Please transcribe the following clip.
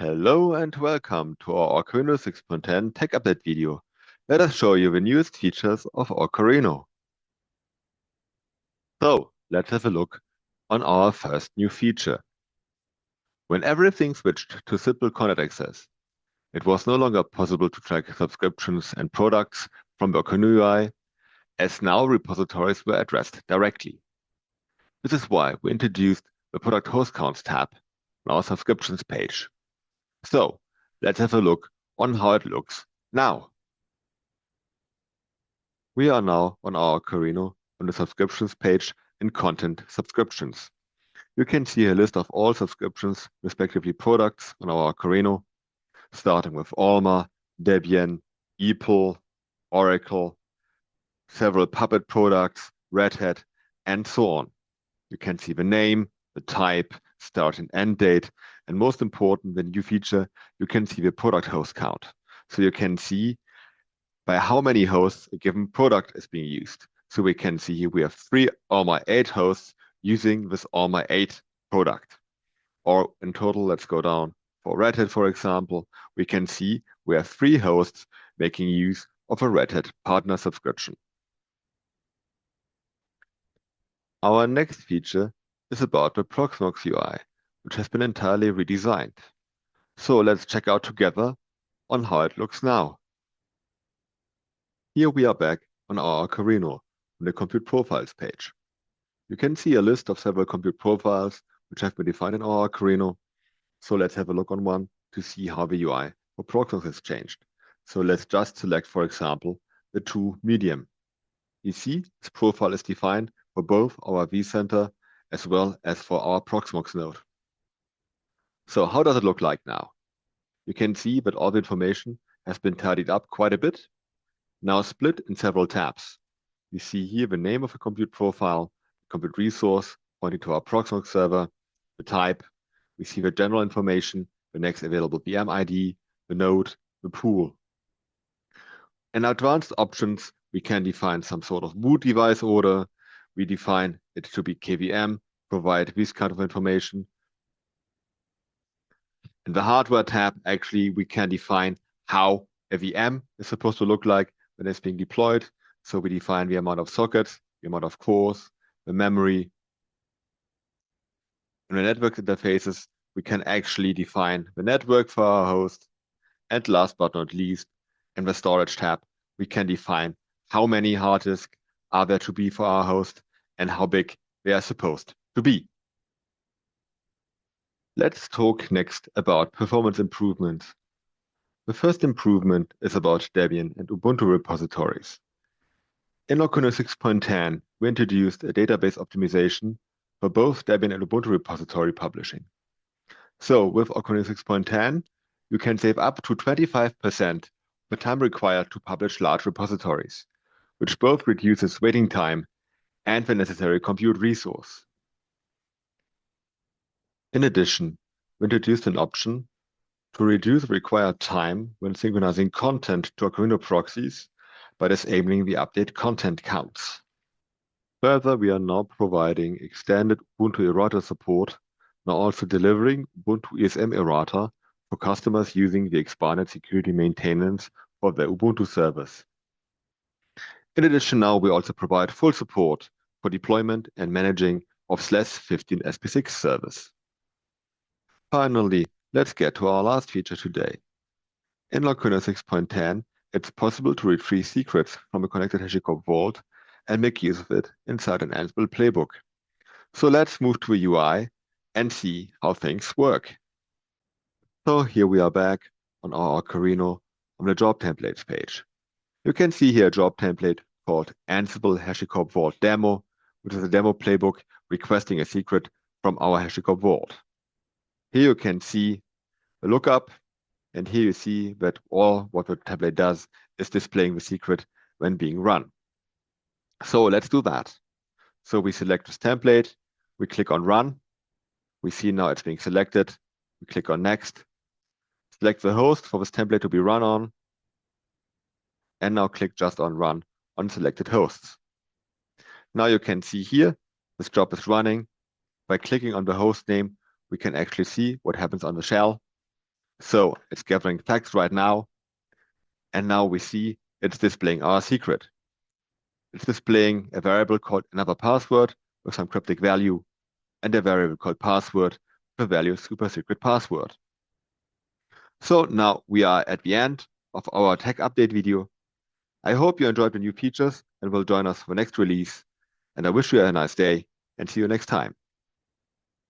Hello and welcome to our orcharhino 6.10 tech update video. Let us show you the newest features of orcharhino. So let's have a look on our first new feature. When everything switched to simple content access, it was no longer possible to track subscriptions and products from the orcharhino UI, as now repositories were addressed directly. This is why we introduced the product host counts tab on our subscriptions page. So let's have a look on how it looks now. We are now on our orcharhino on the subscriptions page in content subscriptions. You can see a list of all subscriptions, respectively products, on our orcharhino, starting with Alma, Debian, EPEL, Oracle, several Puppet products, Red Hat, and so on. You can see the name, the type, start and end date, and most important, the new feature, you can see the product host count. So you can see by how many hosts a given product is being used. So we can see here we have 3 Alma 8 hosts using this Alma 8 product. Or in total, let's go down for Red Hat, for example, we can see we have 3 hosts making use of a Red Hat partner subscription. Our next feature is about the Proxmox UI, which has been entirely redesigned. So let's check out together on how it looks now. Here we are back on our orcharhino on the Compute Profiles page. You can see a list of several compute profiles which have been defined in our orcharhino. So let's have a look on one to see how the UI for Proxmox has changed. So let's just select, for example, the true medium. You see this profile is defined for both our vCenter as well as for our Proxmox node. So how does it look like now? You can see that all the information has been tidied up quite a bit, now split in several tabs. You see here the name of a compute profile, the compute resource pointing to our Proxmox server, the type. We see the general information, the next available VM ID, the node, the pool. In advanced options, we can define some sort of boot device order. We define it to be KVM, provide this kind of information. In the hardware tab, actually, we can define how a VM is supposed to look like when it's being deployed. So we define the amount of sockets, the amount of cores, the memory. In the network interfaces, we can actually define the network for our host. And last but not least, in the storage tab, we can define how many hard disks are there to be for our host and how big they are supposed to be. Let's talk next about performance improvements. The first improvement is about Debian and Ubuntu repositories. In orcharhino 6.10, we introduced a database optimization for both Debian and Ubuntu repository publishing. So with orcharhino 6.10, you can save up to 25% the time required to publish large repositories, which both reduces waiting time and the necessary compute resource. In addition, we introduced an option to reduce the required time when synchronizing content to orcharhino proxies by disabling the update content counts. Further, we are now providing extended Ubuntu errata support, now also delivering Ubuntu ESM errata for customers using the expanded security maintenance for their Ubuntu servers. In addition, now we also provide full support for deployment and managing of /15 SP6 servers. Finally, let's get to our last feature today. In orcharhino 6.10, it's possible to retrieve secrets from a connected HashiCorp vault and make use of it inside an Ansible playbook. So let's move to a UI and see how things work. So here we are back on our orcharhino on the job templates page. You can see here a job template called Ansible HashiCorp Vault Demo, which is a demo playbook requesting a secret from our HashiCorp vault. Here you can see the lookup, and here you see that all what the template does is displaying the secret when being run. So let's do that. So we select this template, we click on Run. We see now it's being selected. We click on Next. Select the host for this template to be run on. And now click just on Run on selected hosts. Now you can see here, this job is running. By clicking on the host name, we can actually see what happens on the shell. So it's gathering facts right now, and now we see it's displaying our secret. It's displaying a variable called another password with some cryptic value, and a variable called password with a value super secret password. So now we are at the end of our tech update video. I hope you enjoyed the new features and will join us for the next release. And I wish you a nice day and see you next time.